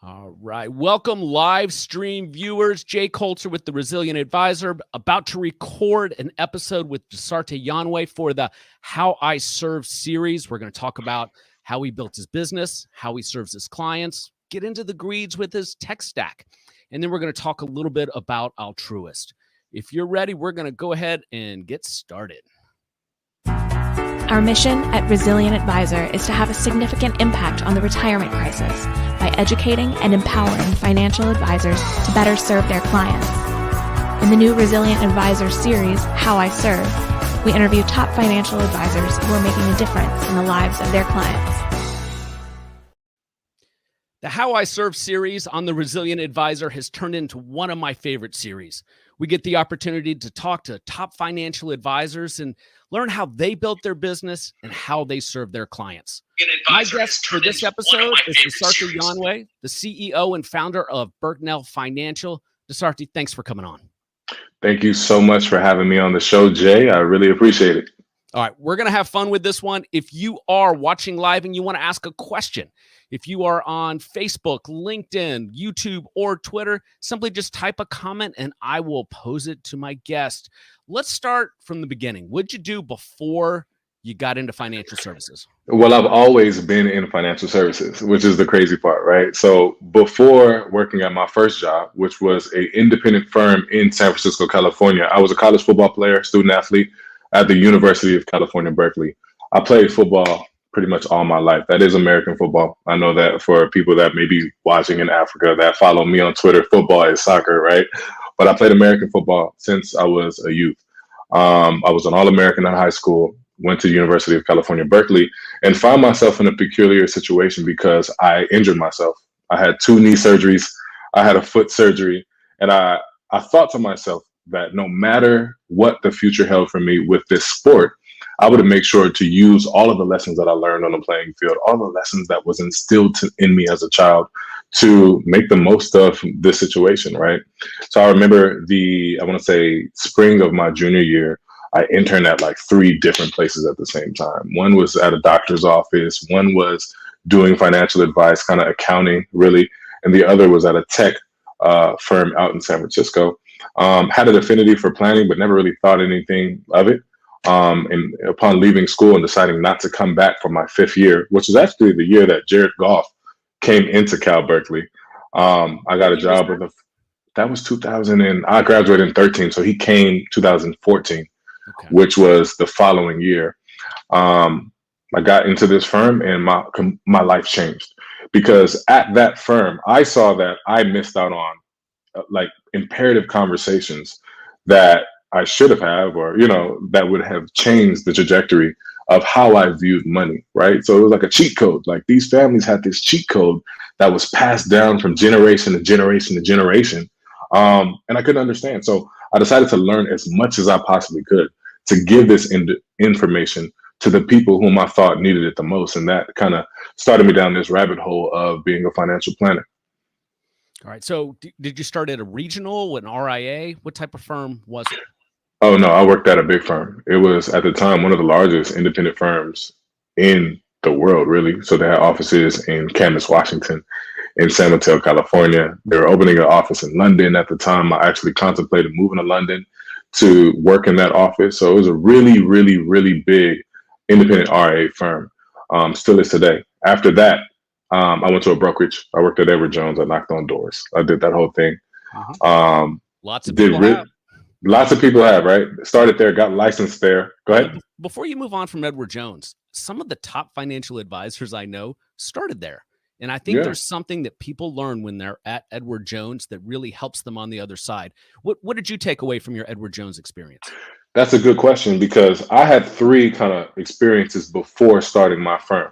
All right. Welcome, live stream viewers. Jay Coulter with the Resilient Advisor, about to record an episode with Dasarte Yarnway for the How I Serve series. We're going to talk about how he built his business, how he serves his clients, get into the greeds with his tech stack. And then we're going to talk a little bit about Altruist. If you're ready, we're going to go ahead and get started. Our mission at Resilient Advisor is to have a significant impact on the retirement crisis by educating and empowering financial advisors to better serve their clients. In the new Resilient Advisor series, How I Serve, we interview top financial advisors who are making a difference in the lives of their clients. The How I Serve series on the Resilient Advisor has turned into one of my favorite series. We get the opportunity to talk to top financial advisors and learn how they built their business and how they serve their clients. My guest for this episode is Dasarte Yarnway, the CEO and founder of Berknell Financial. Dasarte, thanks for coming on. Thank you so much for having me on the show, Jay. I really appreciate it. All right, we're going to have fun with this one. If you are watching live and you want to ask a question, if you are on Facebook, LinkedIn, YouTube, or Twitter, simply just type a comment and I will pose it to my guest. Let's start from the beginning. What'd you do before you got into financial services? Well, I've always been in financial services, which is the crazy part, right? So before working at my first job, which was an independent firm in San Francisco, California, I was a college football player, student athlete at the University of California, Berkeley. I played football pretty much all my life. That is American football. I know that for people that may be watching in Africa that follow me on Twitter, football is soccer, right? But I played American football since I was a youth. I was an All-American in high school, went to the University of California, Berkeley, and found myself in a peculiar situation because I injured myself. I had 2 knee surgeries. I had a foot surgery. And I thought to myself that no matter what the future held for me with this sport, I would make sure to use all of the lessons that I learned on the playing field, all the lessons that was instilled in me as a child to make the most of this situation, right? So I remember spring of my junior year, I interned at like 3 different places at the same time. One was at a doctor's office, one was doing financial advice, kind of accounting really, and the other was at a tech firm out in San Francisco. Had an affinity for planning, but never really thought anything of it. And upon leaving school and deciding not to come back for my 5th year, which was actually the year that Jared Goff came into Cal Berkeley, I got a job that was 2000, and I graduated in 13, so he came 2014, which was the following year. I got into this firm and my life changed because at that firm, I saw that I missed out on like imperative conversations that I should have or, that would have changed the trajectory of how I viewed money, right? So it was like a cheat code. Like these families had this cheat code that was passed down from generation to generation to generation. And I couldn't understand. So I decided to learn as much as I possibly could to give this information to the people whom I thought needed it the most. And that kind of started me down this rabbit hole of being a financial planner. All right. So did you start at a regional, an RIA? What type of firm was it? Oh, no, I worked at a big firm. It was at the time one of the largest independent firms in the world, really. So they had offices in Camas, Washington, in San Mateo, California. They were opening an office in London at the time. I actually contemplated moving to London to work in that office. So it was a really, really, really big independent RIA firm. Still is today. After that, I went to a brokerage. I worked at Edward Jones. I knocked on doors. I did that whole thing. Lots of people have. Lots of people have, right? Started there, got licensed there. Go ahead. Before you move on from Edward Jones, some of the top financial advisors I know started there. And I think there's something that people learn when they're at Edward Jones that really helps them on the other side. What did you take away from your Edward Jones experience? That's a good question because I had 3 kind of experiences before starting my firm.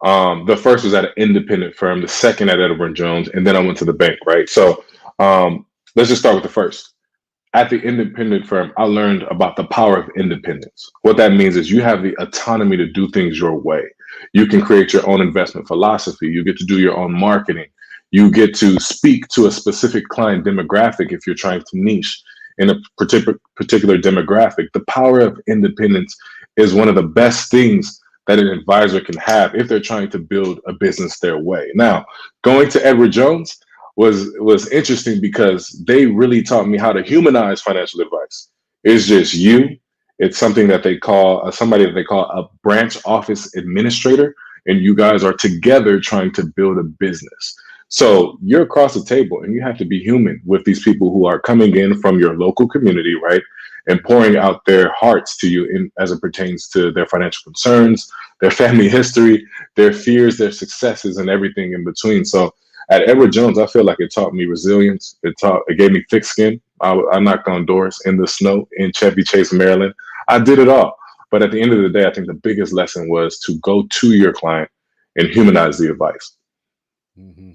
The first was at an independent firm, the second at Edward Jones, and then I went to the bank, right? So let's just start with the first. At the independent firm, I learned about the power of independence. What that means is you have the autonomy to do things your way. You can create your own investment philosophy. You get to do your own marketing. You get to speak to a specific client demographic if you're trying to niche in a particular demographic. The power of independence is one of the best things that an advisor can have if they're trying to build a business their way. Now, going to Edward Jones was interesting because they really taught me how to humanize financial advice. It's just you. It's something that they call somebody that they call a branch office administrator, and you guys are together trying to build a business. So you're across the table and you have to be human with these people who are coming in from your local community, right? And pouring out their hearts to you as it pertains to their financial concerns, their family history, their fears, their successes, and everything in between. So at Edward Jones, I feel like it taught me resilience. It gave me thick skin. I knocked on doors in the snow in Chevy Chase, Maryland. I did it all. But at the end of the day, I think the biggest lesson was to go to your client and humanize the advice. Mm-hmm.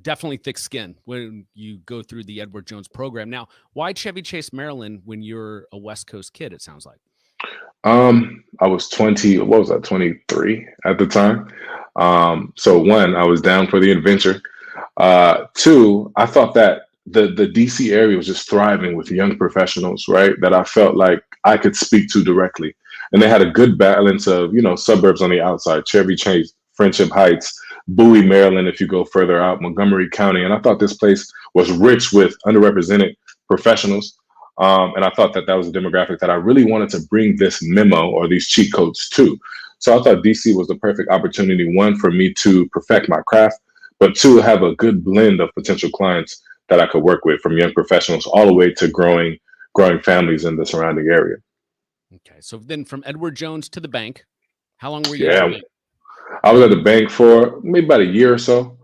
Definitely thick skin when you go through the Edward Jones program. Now, why Chevy Chase, Maryland, when you're a West Coast kid, it sounds like? I was 23 at the time. So one, I was down for the adventure. Two, I thought that the DC area was just thriving with young professionals, right? That I felt like I could speak to directly. And they had a good balance of, suburbs on the outside, Chevy Chase, Friendship Heights, Bowie, Maryland, if you go further out, Montgomery County. And I thought this place was rich with underrepresented professionals. And I thought that was a demographic that I really wanted to bring this memo or these cheat codes to. So I thought DC was the perfect opportunity, one, for me to perfect my craft, but two, have a good blend of potential clients that I could work with, from young professionals all the way to growing families in the surrounding area. Okay. So then from Edward Jones to the bank, how long were you? Yeah, I was at the bank for maybe about a year or so.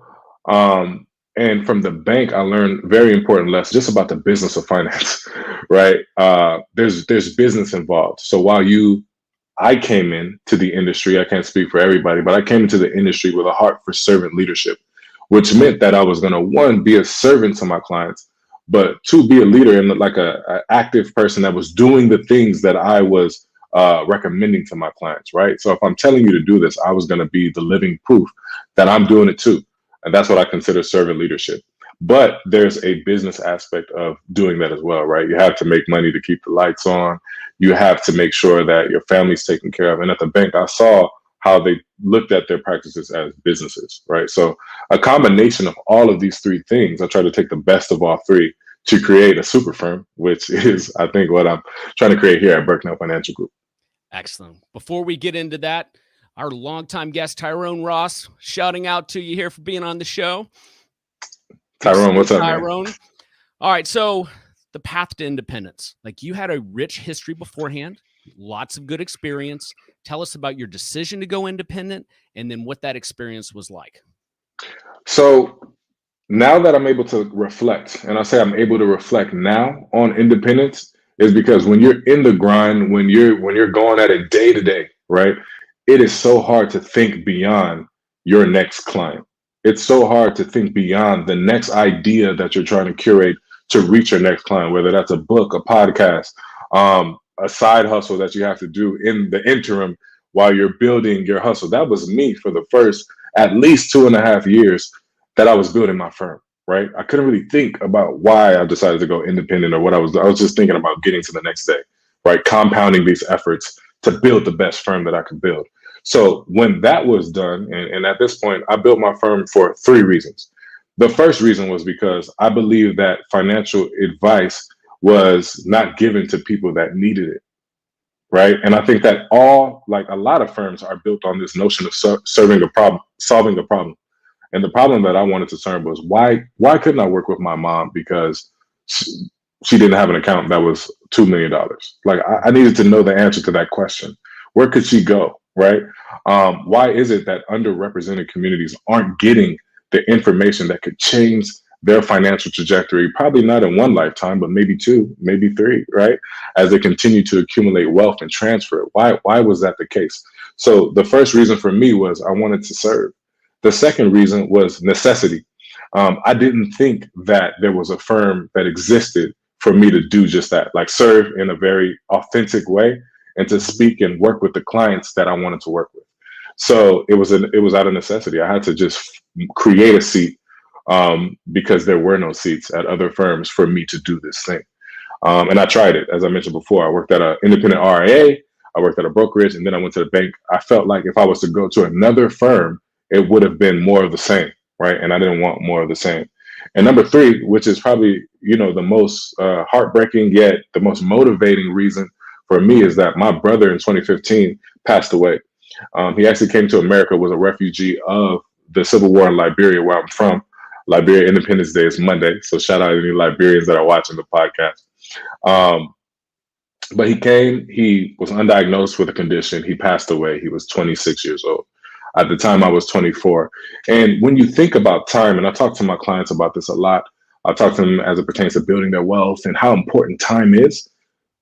And from the bank, I learned very important lessons just about the business of finance, right? There's business involved. So while I came into the industry, I can't speak for everybody, but I came into the industry with a heart for servant leadership, which meant that I was going to, one, be a servant to my clients, but two, be a leader and like a active person that was doing the things that I was recommending to my clients, right? So if I'm telling you to do this, I was going to be the living proof that I'm doing it too. And that's what I consider servant leadership. But there's a business aspect of doing that as well, right? You have to make money to keep the lights on. You have to make sure that your family's taken care of. And at the bank, I saw how they looked at their practices as businesses, right? So a combination of all of these three things, I try to take the best of all three to create a super firm, which is, I think, what I'm trying to create here at Berknell Financial Group. Excellent. Before we get into that, our longtime guest, Tyrone Ross, shouting out to you here for being on the show. Tyrone, what's up, Tyrone? Man? All right. So the path to independence, like you had a rich history beforehand, lots of good experience. Tell us about your decision to go independent and then what that experience was like. So now that I'm able to reflect, and I say I'm able to reflect now on independence, is because when you're in the grind, when you're going at it day to day, right? It is so hard to think beyond your next client. It's so hard to think beyond the next idea that you're trying to curate to reach your next client, whether that's a book, a podcast, a side hustle that you have to do in the interim while you're building your hustle. That was me for the first at least 2.5 years that I was building my firm, right? I couldn't really think about why I decided to go independent or what I was just thinking about getting to the next day, right? Compounding these efforts to build the best firm that I could build. So when that was done, and at this point, I built my firm for 3 reasons. The first reason was because I believe that financial advice was not given to people that needed it, right? And I think that a lot of firms are built on this notion of solving a problem. And the problem that I wanted to solve was why couldn't I work with my mom because she didn't have an account that was $2 million? Like I needed to know the answer to that question. Where could she go, right? Why is it that underrepresented communities aren't getting the information that could change their financial trajectory, probably not in one lifetime, but maybe 2, maybe 3, right? As they continue to accumulate wealth and transfer it. Why was that the case? So the first reason for me was I wanted to serve. The second reason was necessity. I didn't think that there was a firm that existed for me to do just that, like serve in a very authentic way and to speak and work with the clients that I wanted to work with. So it was out of necessity. I had to just create a seat because there were no seats at other firms for me to do this thing. And I tried it. As I mentioned before, I worked at an independent RIA. I worked at a brokerage, and then I went to the bank. I felt like if I was to go to another firm, it would have been more of the same, right? And I didn't want more of the same. And number three, which is probably, the most heartbreaking yet the most motivating reason for me, is that my brother in 2015 passed away. He actually came to America, was a refugee of the Civil War in Liberia, where I'm from. Liberia Independence Day is Monday, so shout out to any Liberians that are watching the podcast. But he came, he was undiagnosed with a condition. He passed away. He was 26 years old. At the time, I was 24. And when you think about time, and I talk to my clients about this a lot, I talk to them as it pertains to building their wealth and how important time is.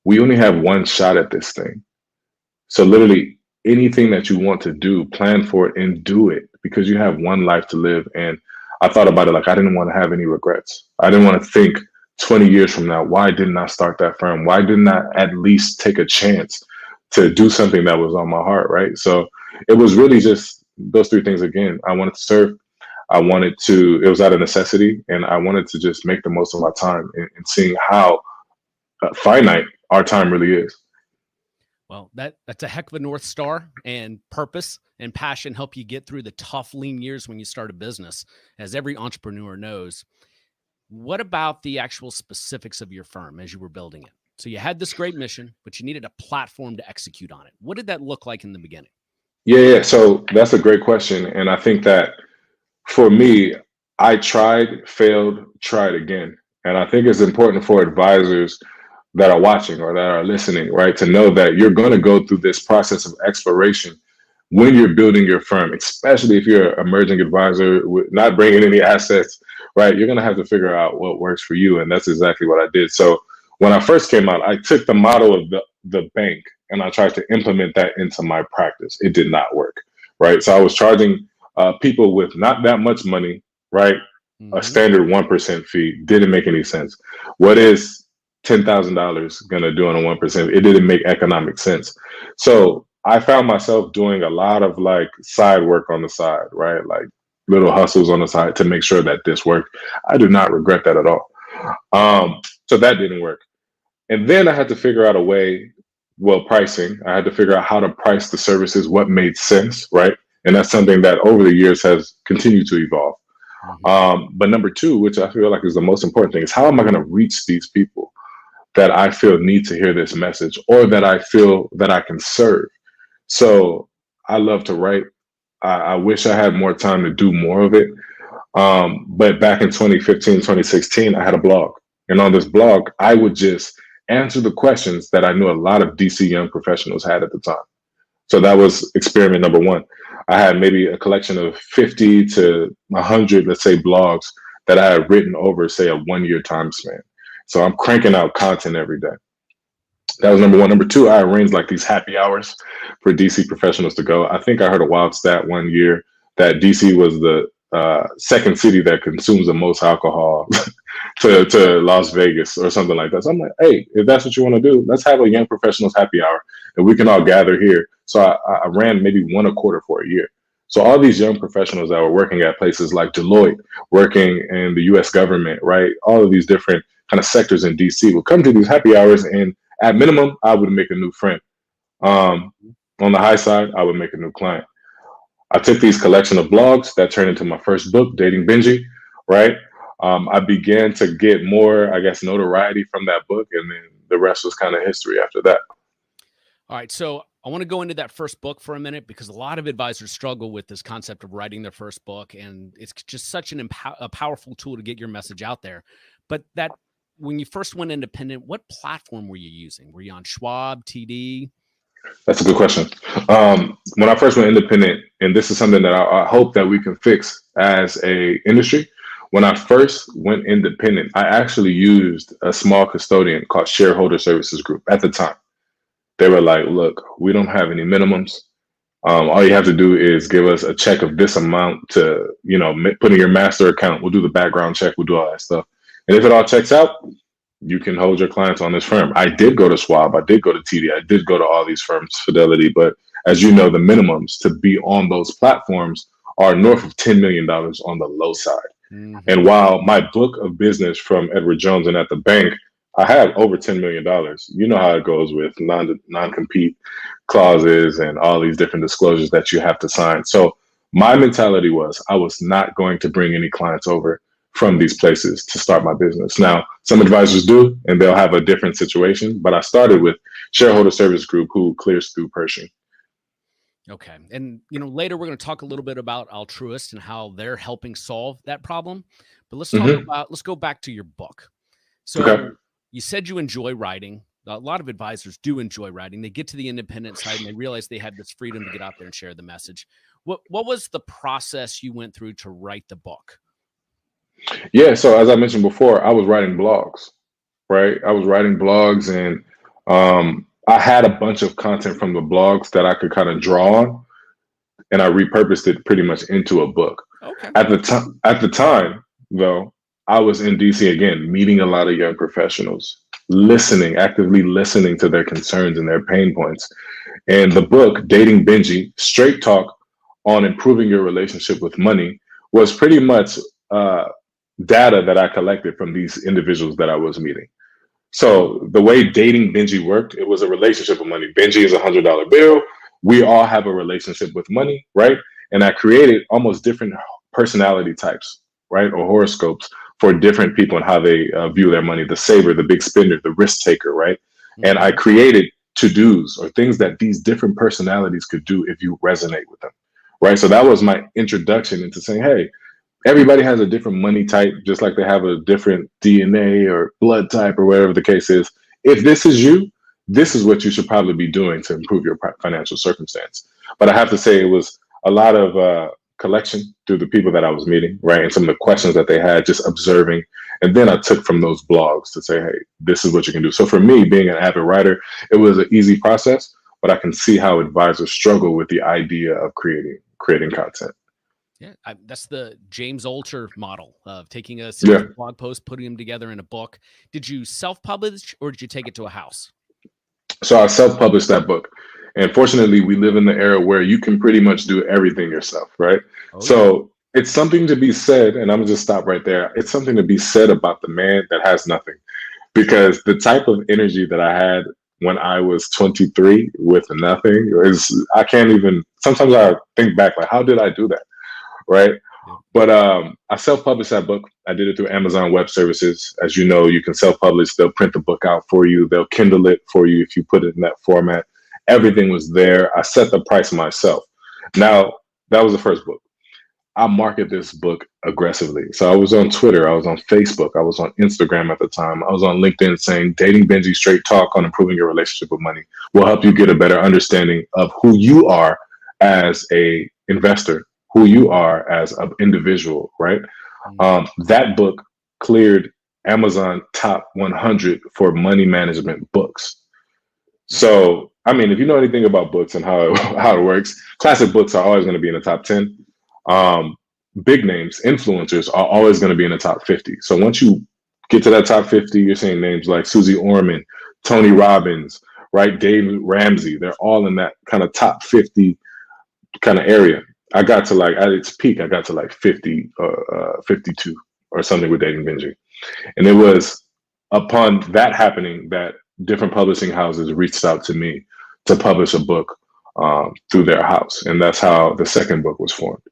We only have one shot at this thing. So literally anything that you want to do, plan for it and do it, because you have one life to live. And I thought about it like I didn't want to have any regrets. I didn't want to think 20 years from now, why didn't I start that firm? Why didn't I at least take a chance to do something that was on my heart, right? So it was really just those three things again. I wanted to serve. It was out of necessity, and I wanted to just make the most of my time and seeing how finite our time really is. Well, that's a heck of a North Star, and purpose and passion help you get through the tough, lean years when you start a business, as every entrepreneur knows. What about the actual specifics of your firm as you were building it? So you had this great mission, but you needed a platform to execute on it. What did that look like in the beginning? Yeah. So that's a great question. And I think that for me, I tried, failed, tried again. And I think it's important for advisors that are watching or that are listening, right, to know that you're going to go through this process of exploration when you're building your firm, especially if you're an emerging advisor with not bringing any assets, right? You're going to have to figure out what works for you. And that's exactly what I did. So when I first came out, I took the model of the bank and I tried to implement that into my practice. It did not work, right? So I was charging people with not that much money, right? Mm-hmm. A standard 1% fee didn't make any sense. What is $10,000 going to do on a 1%? It didn't make economic sense. So I found myself doing a lot of like side work on the side, right? Like little hustles on the side to make sure that this worked. I do not regret that at all. So that didn't work. And then I had to figure out a way, pricing. I had to figure out how to price the services, what made sense, right? And that's something that over the years has continued to evolve. Mm-hmm. But number two, which I feel like is the most important thing, is how am I going to reach these people that I feel need to hear this message or that I feel that I can serve? So I love to write. I wish I had more time to do more of it. But back in 2015, 2016, I had a blog. And on this blog, I would just answer the questions that I knew a lot of DC young professionals had at the time. So that was experiment number one. I had maybe a collection of 50 to 100, let's say, blogs that I had written over, say, a 1 year time span. So I'm cranking out content every day. That was number one. Number two, I arranged like these happy hours for DC professionals to go. I think I heard a wild stat one year that DC was the second city that consumes the most alcohol to Las Vegas or something like that. So I'm like, hey, if that's what you want to do, let's have a young professionals happy hour and we can all gather here. So I ran maybe one a quarter for a year. So all these young professionals that were working at places like Deloitte, working in the US government, right? All of these different kind of sectors in DC would come to these happy hours, and at minimum, I would make a new friend. On the high side, I would make a new client. I took these collection of blogs that turned into my first book, Dating Benji, right? I began to get more, I guess, notoriety from that book, and then the rest was kind of history after that. All right, so I want to go into that first book for a minute because a lot of advisors struggle with this concept of writing their first book, and it's just such a powerful tool to get your message out there. But that when you first went independent, what platform were you using? Were you on Schwab, TD? That's a good question. When I first went independent, and this is something that I hope that we can fix as a industry. When I first went independent, I actually used a small custodian called Shareholder Services Group at the time. They were like, look, we don't have any minimums. All you have to do is give us a check of this amount to, put in your master account. We'll do the background check. We'll do all that stuff. And if it all checks out, you can hold your clients on this firm. I did go to Schwab. I did go to TD. I did go to all these firms, Fidelity. But as you know, the minimums to be on those platforms are north of $10 million on the low side. Mm-hmm. And while my book of business from Edward Jones and at the bank I have over $10 million. You know how it goes with non-compete clauses and all these different disclosures that you have to sign. So my mentality was I was not going to bring any clients over from these places to start my business. Now, some advisors do, and they'll have a different situation, but I started with Shareholder Service Group, who clears through Pershing. Okay. And, later we're going to talk a little bit about Altruist and how they're helping solve that problem. But let's go back to your book. So you said you enjoy writing. A lot of advisors do enjoy writing. They get to the independent side and they realize they have this freedom to get out there and share the message. What was the process you went through to write the book? Yeah. So as I mentioned before, I was writing blogs, right? I was writing blogs, and I had a bunch of content from the blogs that I could kind of draw on, and I repurposed it pretty much into a book. Okay. At the time, though, I was in DC again, meeting a lot of young professionals, actively listening to their concerns and their pain points. And the book, Dating Benji, Straight Talk on Improving Your Relationship with Money, was pretty much data that I collected from these individuals that I was meeting. So the way Dating Benji worked, it was a relationship with money. Benji is a $100 bill. We all have a relationship with money, right? And I created almost different personality types, right? Or horoscopes for different people and how they view their money. The saver, the big spender, the risk taker, right? Mm-hmm. And I created to-dos or things that these different personalities could do if you resonate with them, right? So that was my introduction into saying, hey, everybody has a different money type, just like they have a different DNA or blood type or whatever the case is. If this is you, this is what you should probably be doing to improve your financial circumstance. But I have to say it was a lot of collection through the people that I was meeting, right? And some of the questions that they had, just observing. And then I took from those blogs to say, hey, this is what you can do. So for me, being an avid writer, it was an easy process, but I can see how advisors struggle with the idea of creating content. Yeah, that's the James Altucher model of taking a series of blog posts, putting them together in a book. Did you self-publish or did you take it to a house? So I self-published that book. And fortunately, we live in the era where you can pretty much do everything yourself, right? Oh, so it's something to be said, and I'm going to just stop right there. It's something to be said about the man that has nothing. Because the type of energy that I had when I was 23 with nothing is, I can't even, sometimes I think back, like, how did I do that? Right. But I self-published that book. I did it through Amazon Web Services. As you know, you can self-publish. They'll print the book out for you. They'll Kindle it for you if you put it in that format. Everything was there. I set the price myself. Now, that was the first book. I market this book aggressively. So I was on Twitter. I was on Facebook. I was on Instagram at the time. I was on LinkedIn saying, Dating Benji, Straight Talk on Improving Your Relationship with Money will help you get a better understanding of who you are as a investor, who you are as an individual, right? That book cleared Amazon top 100 for money management books. So, I mean, if you know anything about books and how it works, classic books are always going to be in the top 10. Big names, influencers are always going to be in the top 50. So once you get to that top 50, you're seeing names like Susie Orman, Tony Robbins, right? Dave Ramsey. They're all in that kind of top 50 kind of area. I got to at its peak, I got to 50, 52 or something with Dating Benji. And it was upon that happening that different publishing houses reached out to me to publish a book through their house. And that's how the second book was formed.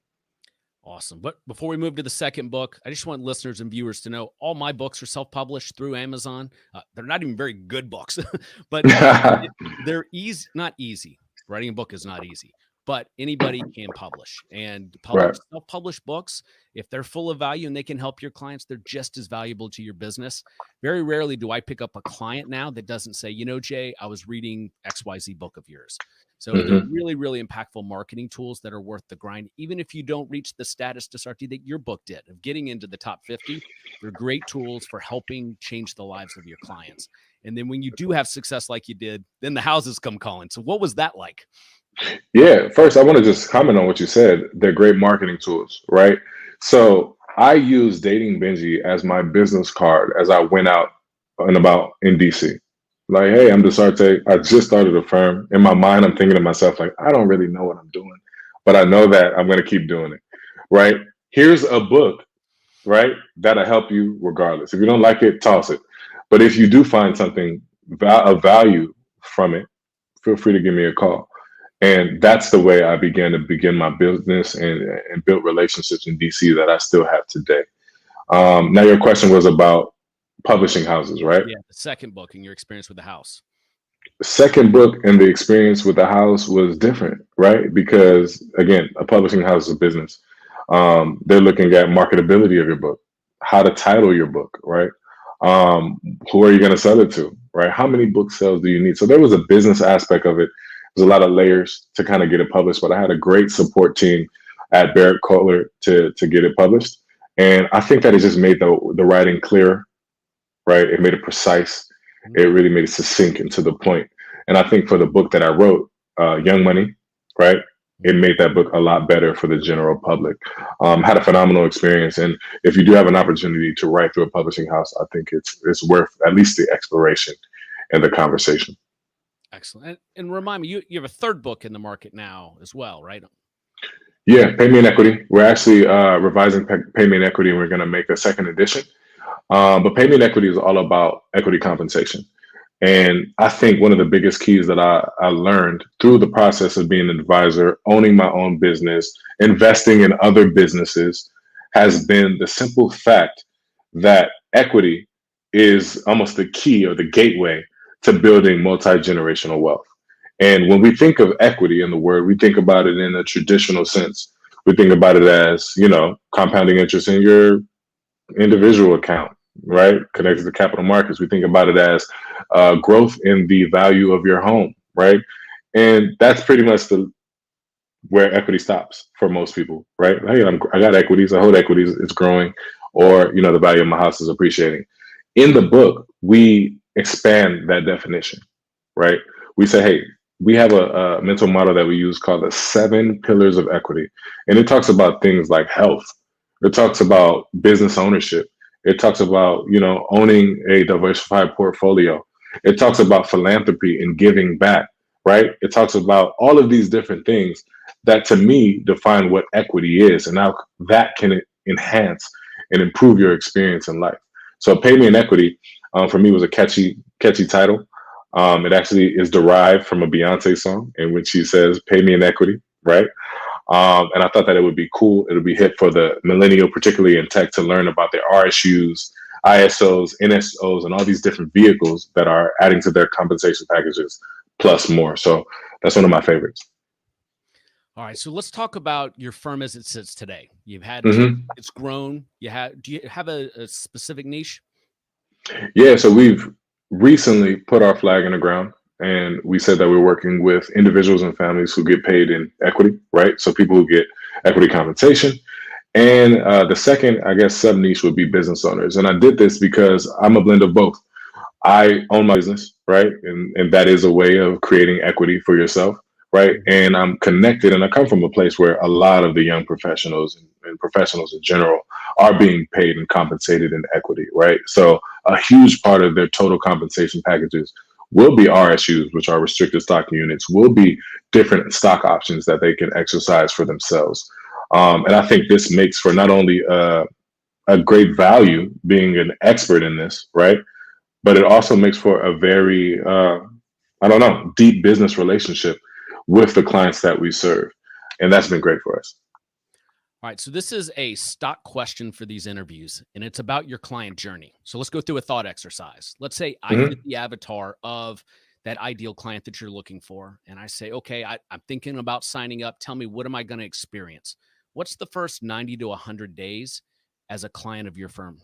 Awesome. But before we move to the second book, I just want listeners and viewers to know all my books are self-published through Amazon. They're not even very good books, but they're not easy. Writing a book is not easy. But anybody can publish and self-publish books. If they're full of value and they can help your clients, they're just as valuable to your business. Very rarely do I pick up a client now that doesn't say, Jay, I was reading XYZ book of yours. So they're really, really impactful marketing tools that are worth the grind. Even if you don't reach the status, Dasarte, that your book did of getting into the top 50, they're great tools for helping change the lives of your clients. And then when you do have success like you did, then the houses come calling. So what was that like? Yeah, first, I want to just comment on what you said. They're great marketing tools, right? So I use Dating Benji as my business card as I went out and about in DC. Like, hey, I'm Dasarte. I just started a firm. In my mind, I'm thinking to myself, like, I don't really know what I'm doing, but I know that I'm going to keep doing it, right? Here's a book, right, that'll help you regardless. If you don't like it, toss it. But if you do find something of value from it, feel free to give me a call. And that's the way I began to begin my business and build relationships in DC that I still have today. Now, your question was about publishing houses, right? Yeah, the second book and your experience with the house. Second book and the experience with the house was different, right? Because again, a publishing house is a business. They're looking at marketability of your book, how to title your book, right? Who are you going to sell it to, right? How many book sales do you need? So there was a business aspect of it. There's a lot of layers to kind of get it published, but I had a great support team at Berknell to get it published. And I think that it just made the writing clearer, right? It made it precise. It really made it succinct and to the point. And I think for the book that I wrote, Young Money, right? It made that book a lot better for the general public. Had a phenomenal experience. And if you do have an opportunity to write through a publishing house, I think it's worth at least the exploration and the conversation. Excellent. And remind me, you have a third book in the market now as well, right? Yeah, Pay Me in Equity. We're actually revising Pay Me in Equity, and we're going to make a second edition. But Pay Me in Equity is all about equity compensation. And I think one of the biggest keys that I learned through the process of being an advisor, owning my own business, investing in other businesses, has been the simple fact that equity is almost the key or the gateway to building multi-generational wealth. And when we think of equity in the word, we think about it in a traditional sense. We think about it as, compounding interest in your individual account, right? Connected to capital markets. We think about it as growth in the value of your home, right? And that's pretty much where equity stops for most people, right? Hey, I got equities, I hold equities, it's growing, or the value of my house is appreciating. In the book, we expand that definition, right? We say, hey, we have a mental model that we use called the 7 pillars of equity. And it talks about things like health. It talks about business ownership. It talks about, owning a diversified portfolio. It talks about philanthropy and giving back, right? It talks about all of these different things that to me define what equity is and how that can enhance and improve your experience in life. So Pay Me in Equity, for me, was a catchy title. It actually is derived from a Beyonce song in which she says, "Pay me in equity," right? And I thought that it would be cool. It would be hip for the millennial, particularly in tech, to learn about their RSUs, ISOs, NSOs, and all these different vehicles that are adding to their compensation packages, plus more. So that's one of my favorites. All right, so let's talk about your firm as it sits today. You've had it's grown. Do you have a specific niche? Yeah, so we've recently put our flag in the ground, and we said that we're working with individuals and families who get paid in equity, right? So people who get equity compensation. And the second, I guess, sub niche would be business owners. And I did this because I'm a blend of both. I own my business, right? And that is a way of creating equity for yourself, right? And I'm connected, and I come from a place where a lot of the young professionals and professionals in general are being paid and compensated in equity, right? So a huge part of their total compensation packages will be RSUs, which are restricted stock units, will be different stock options that they can exercise for themselves. And I think this makes for not only a great value being an expert in this, right? But it also makes for a very, deep business relationship with the clients that we serve. And that's been great for us. All right, so this is a stock question for these interviews, and it's about your client journey. So let's go through a thought exercise. Let's say I fit the avatar of that ideal client that you're looking for, and I say, okay, I'm thinking about signing up. Tell me, what am I going to experience? What's the first 90 to 100 days as a client of your firm?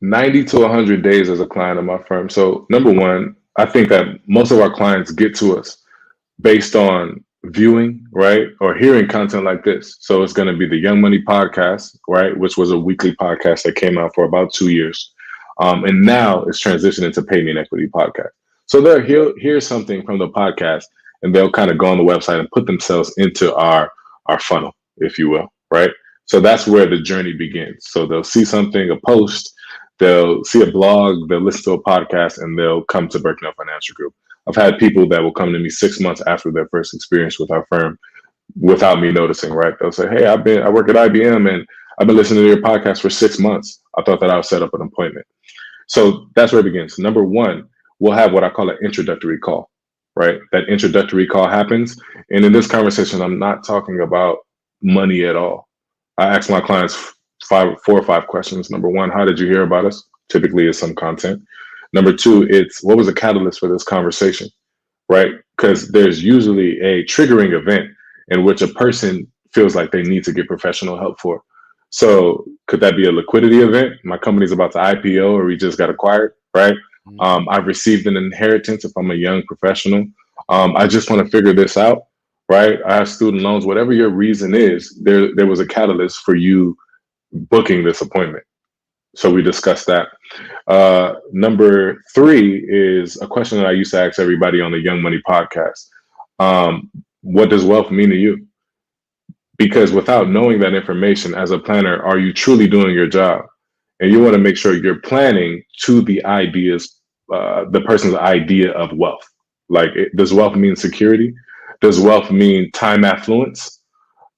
90 to 100 days as a client of my firm. So number one, I think that most of our clients get to us based on viewing, right, or hearing content like this. So it's going to be the Young Money podcast, right, which was a weekly podcast that came out for about 2 years. And now it's transitioned into Pay Me in Equity podcast. So they'll hear something from the podcast, and they'll kind of go on the website and put themselves into our funnel, if you will, right? So that's where the journey begins. So they'll see something, a post, they'll see a blog, they'll listen to a podcast, and they'll come to Berknell Financial Group. I've had people that will come to me 6 months after their first experience with our firm without me noticing, right? They'll say, hey, I work at IBM and I've been listening to your podcast for 6 months. I thought that I would set up an appointment. So that's where it begins. Number one, we'll have what I call an introductory call, right? That introductory call happens. And in this conversation, I'm not talking about money at all. I ask my clients 4 or 5 questions. Number one, how did you hear about us? Typically is some content. Number two, it's what was the catalyst for this conversation, right? Because there's usually a triggering event in which a person feels like they need to get professional help for. So could that be a liquidity event? My company's about to IPO or we just got acquired, right? I've received an inheritance if I'm a young professional. I just want to figure this out, right? I have student loans, whatever your reason is, there was a catalyst for you booking this appointment. So we discussed that. Number three is a question that I used to ask everybody on the Young Money podcast. What does wealth mean to you? Because without knowing that information as a planner, are you truly doing your job? And you want to make sure you're planning to the ideas, the person's idea of wealth. Like, does wealth mean security? Does wealth mean time affluence?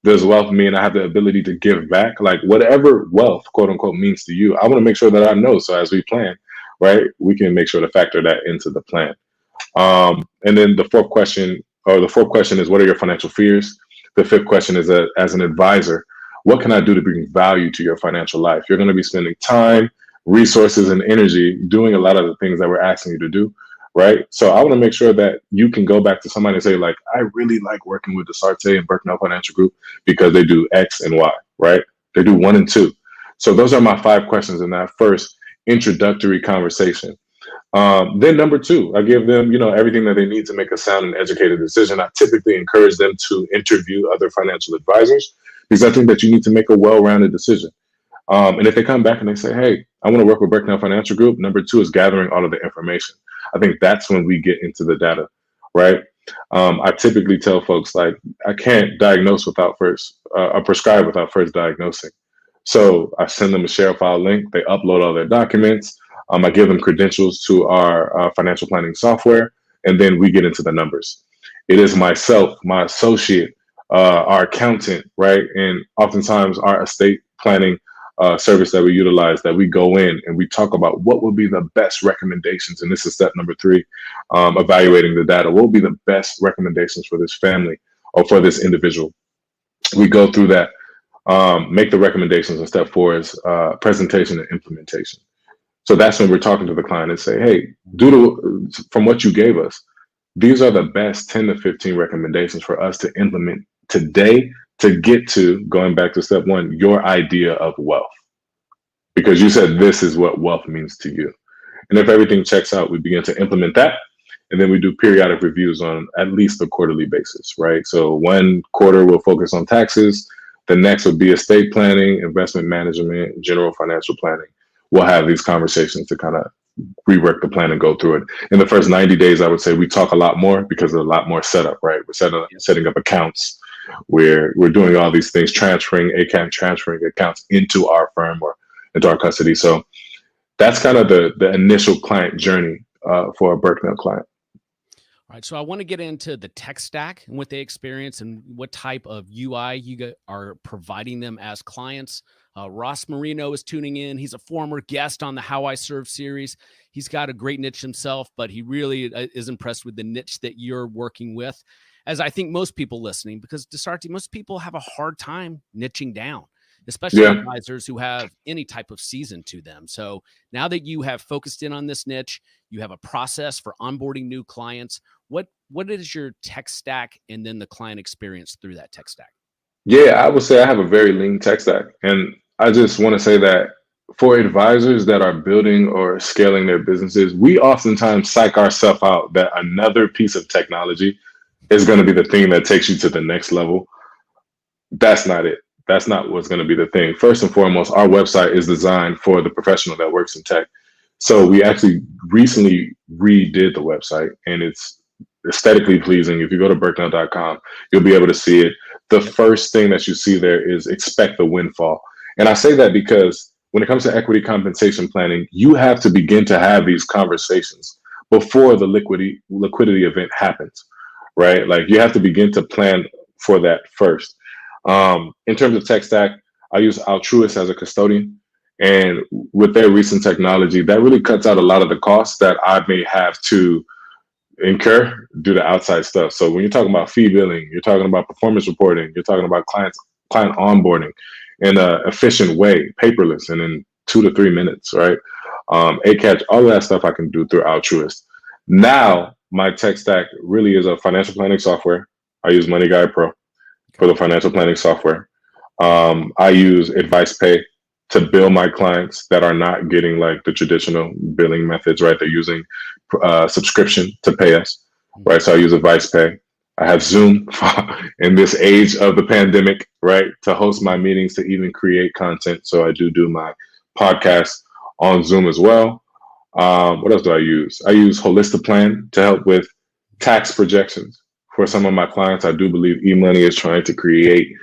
Does wealth mean I have the ability to give back? Like, whatever wealth, quote unquote, means to you, I want to make sure that I know. So as we plan, right, we can make sure to factor that into the plan. And then the fourth question is, what are your financial fears? The fifth question is, as an advisor, what can I do to bring value to your financial life? You're going to be spending time, resources, and energy doing a lot of the things that we're asking you to do, right? So I want to make sure that you can go back to somebody and say, like, I really like working with Dasarte and Berknell Financial Group because they do X and Y, right? They do 1 and 2. So those are my 5 questions in that first introductory conversation. Then number 2, I give them, everything that they need to make a sound and educated decision. I typically encourage them to interview other financial advisors because I think that you need to make a well-rounded decision. And if they come back and they say, hey, I want to work with Berknell Financial Group, number 2 is gathering all of the information. I think that's when we get into the data, right? I typically tell folks, like, I can't diagnose without first, or prescribe without first diagnosing. So I send them a share file link. They upload all their documents. I give them credentials to our financial planning software, and then we get into the numbers. It is myself, my associate, our accountant, right? And oftentimes our estate planning service that we utilize, that we go in and we talk about what would be the best recommendations. And this is step number 3, evaluating the data. What would be the best recommendations for this family or for this individual? We go through that, make the recommendations, and step 4 is presentation and implementation. So that's when we're talking to the client and say, hey, from what you gave us, these are the best 10 to 15 recommendations for us to implement today to get to, going back to step 1, your idea of wealth. Because you said this is what wealth means to you. And if everything checks out, we begin to implement that. And then we do periodic reviews on at least a quarterly basis, right? So 1 quarter will focus on taxes. The next would be estate planning, investment management, general financial planning. We'll have these conversations to kind of rework the plan and go through it. In the first 90 days, I would say we talk a lot more because there's a lot more setup, right? We're setting up accounts. We're doing all these things, transferring accounts into our firm or into our custody. So that's kind of the initial client journey for a Berknell client. All right, so I want to get into the tech stack and what they experience and what type of UI you are providing them as clients. Ross Marino is tuning in. He's a former guest on the How I Serve series. He's got a great niche himself, but he really is impressed with the niche that you're working with, as I think most people listening, because Dasarte, most people have a hard time niching down, especially advisors who have any type of season to them. So now that you have focused in on this niche, you have a process for onboarding new clients. What is your tech stack and then the client experience through that tech stack? Yeah, I would say I have a very lean tech stack. And I just want to say that for advisors that are building or scaling their businesses, we oftentimes psych ourselves out that another piece of technology is going to be the thing that takes you to the next level. That's not it. That's not what's going to be the thing. First and foremost, our website is designed for the professional that works in tech. So we actually recently redid the website, and it's aesthetically pleasing. If you go to berknell.com, you'll be able to see it. The first thing that you see there is expect the windfall. And I say that because when it comes to equity compensation planning, you have to begin to have these conversations before the liquidity event happens, right? Like, you have to begin to plan for that first. In terms of tech stack, I use Altruist as a custodian. And with their recent technology, that really cuts out a lot of the costs that I may have to incur due to outside stuff. So when you're talking about fee billing, you're talking about performance reporting, you're talking about client onboarding in an efficient way, paperless, and in 2 to 3 minutes, right? ACatch, all of that stuff I can do through Altruist. Now, my tech stack really is a financial planning software. I use Money Guide Pro for the financial planning software. I use AdvicePay to bill my clients that are not getting like the traditional billing methods, right? They're using subscription to pay us, right? So I use AdvicePay. I have Zoom in this age of the pandemic, right? To host my meetings, to even create content. So I do my podcast on Zoom as well. What else do I use? I use Holistiplan to help with tax projections. For some of my clients, I do believe eMoney is trying to create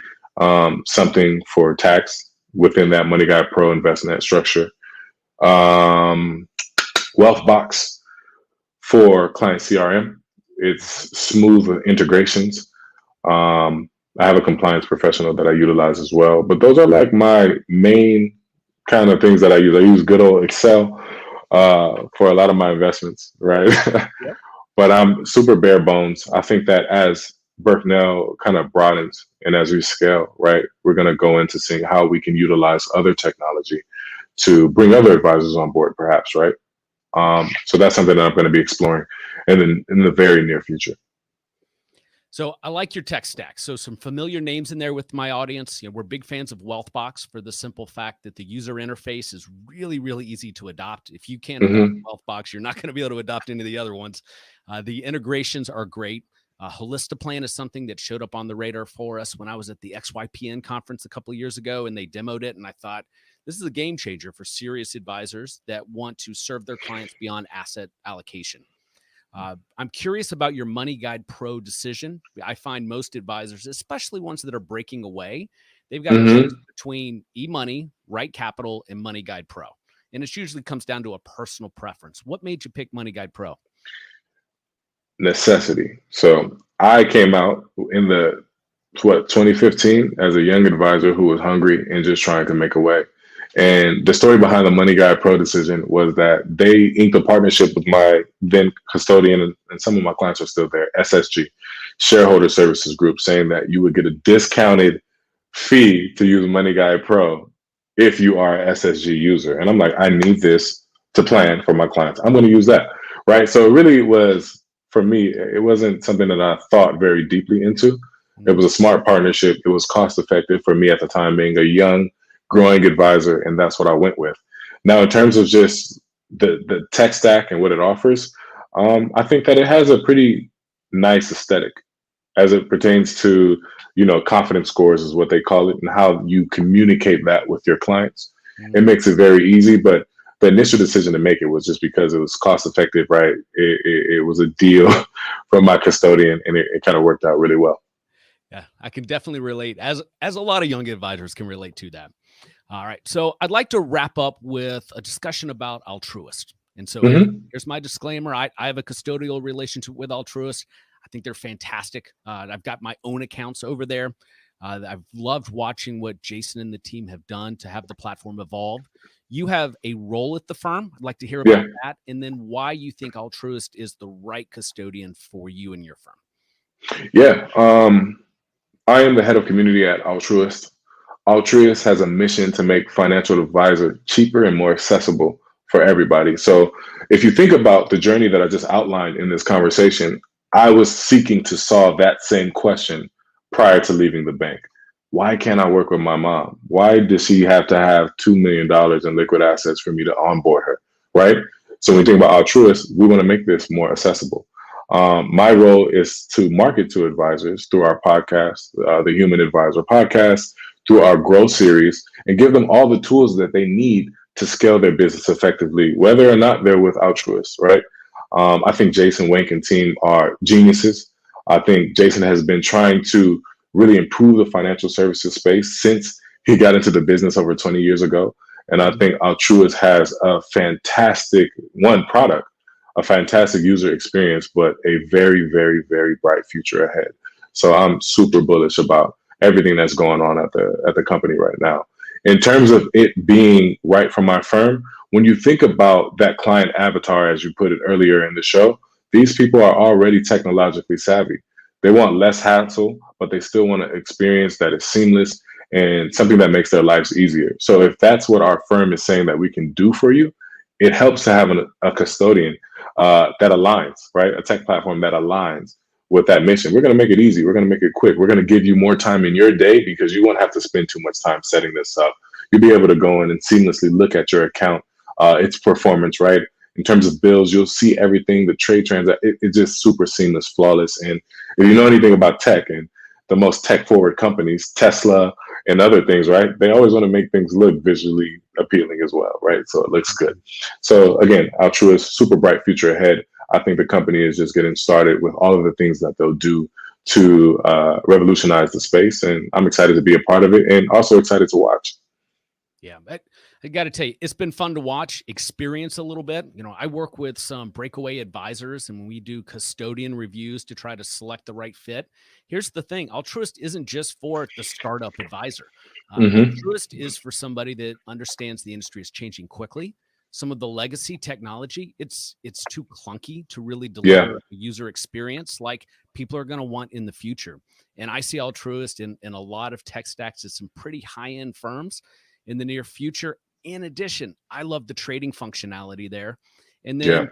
something for tax within that Money Guide Pro investment structure. Wealthbox for client CRM. It's smooth integrations. I have a compliance professional that I utilize as well. But those are like my main kind of things that I use. I use good old Excel for a lot of my investments, right? Yep. But I'm super bare bones. I think that as Berknell kind of broadens and as we scale, right, we're going to go into seeing how we can utilize other technology to bring other advisors on board, perhaps, right? So that's something that I'm going to be exploring in the very near future. So I like your tech stack. So some familiar names in there with my audience. You know, we're big fans of Wealthbox for the simple fact that the user interface is really, really easy to adopt. If you can't adopt Wealthbox, you're not going to be able to adopt any of the other ones. The integrations are great. Holistiplan is something that showed up on the radar for us when I was at the XYPN conference a couple of years ago, and they demoed it. And I thought, this is a game changer for serious advisors that want to serve their clients beyond asset allocation. I'm curious about your Money Guide Pro decision. I find most advisors, especially ones that are breaking away, they've got a choice between eMoney, Right Capital, and Money Guide Pro. And it usually comes down to a personal preference. What made you pick Money Guide Pro? Necessity. So I came out in 2015 as a young advisor who was hungry and just trying to make a way. And the story behind the Money Guide Pro decision was that they inked a partnership with my then custodian, and some of my clients are still there, SSG, Shareholder Services Group, saying that you would get a discounted fee to use Money Guide Pro if you are an SSG user. And I'm like, I need this to plan for my clients. I'm going to use that, right? So it really was, for me, it wasn't something that I thought very deeply into. It was a smart partnership. It was cost effective for me at the time, being a young, growing advisor, and that's what I went with. Now, in terms of just the tech stack and what it offers, I think that it has a pretty nice aesthetic as it pertains to, confidence scores is what they call it, and how you communicate that with your clients. It makes it very easy, but the initial decision to make it was just because it was cost effective, right? It was a deal from my custodian, and it kind of worked out really well. Yeah, I can definitely relate, as a lot of young advisors can relate to that. All right. So I'd like to wrap up with a discussion about Altruist. And so here's my disclaimer. I have a custodial relationship with Altruist. I think they're fantastic. I've got my own accounts over there. I've loved watching what Jason and the team have done to have the platform evolve. You have a role at the firm. I'd like to hear about that, and then why you think Altruist is the right custodian for you and your firm. Yeah. I am the head of community at Altruist. Altruist has a mission to make financial advisor cheaper and more accessible for everybody. So if you think about the journey that I just outlined in this conversation, I was seeking to solve that same question prior to leaving the bank. Why can't I work with my mom? Why does she have to have $2 million in liquid assets for me to onboard her, right? So when we think about Altruist, we want to make this more accessible. My role is to market to advisors through our podcast, the Human Advisor podcast, through our growth series, and give them all the tools that they need to scale their business effectively, whether or not they're with Altruist, right? I think Jason, Wank, and team are geniuses. I think Jason has been trying to really improve the financial services space since he got into the business over 20 years ago. And I think Altruist has a fantastic product, a fantastic user experience, but a very, very, very bright future ahead. So I'm super bullish about everything that's going on at the company right now. In terms of it being right for my firm, when you think about that client avatar, as you put it earlier in the show, these people are already technologically savvy. They want less hassle, but they still want to experience that is seamless and something that makes their lives easier. So if that's what our firm is saying that we can do for you, it helps to have a custodian that aligns, right? A tech platform that aligns with that mission. We're going to make it easy. We're going to make it quick. We're going to give you more time in your day because you won't have to spend too much time setting this up. You'll be able to go in and seamlessly look at your account, its performance, right? In terms of bills, you'll see everything, the trade it's just super seamless, flawless. And if you know anything about tech and the most tech forward companies, Tesla and other things, right? They always want to make things look visually appealing as well, right? So it looks good. So again, Altruist, super bright future ahead. I think the company is just getting started with all of the things that they'll do to revolutionize the space. And I'm excited to be a part of it and also excited to watch. Yeah, I got to tell you, it's been fun to watch, experience a little bit. You know, I work with some breakaway advisors and we do custodian reviews to try to select the right fit. Here's the thing. Altruist isn't just for the startup advisor. Altruist is for somebody that understands the industry is changing quickly. Some of the legacy technology, it's too clunky to really deliver a user experience like people are going to want in the future. And I see Altruist in a lot of tech stacks at some pretty high-end firms in the near future. In addition, I love the trading functionality there. And then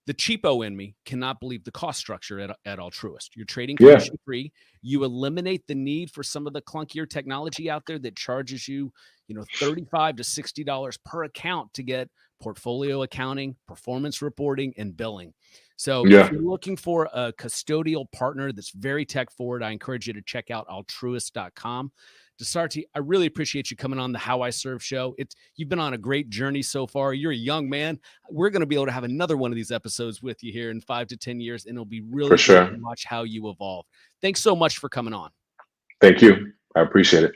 the cheapo in me cannot believe the cost structure at Altruist. You're trading commission free. You eliminate the need for some of the clunkier technology out there that charges you, $35 to $60 per account to get portfolio accounting, performance reporting, and billing. So if you're looking for a custodial partner that's very tech forward, I encourage you to check out altruist.com. Dasarte, I really appreciate you coming on the How I Serve show. You've been on a great journey so far. You're a young man. We're going to be able to have another one of these episodes with you here in 5 to 10 years, and it'll be really good to watch how you evolve. Thanks so much for coming on. Thank you. I appreciate it.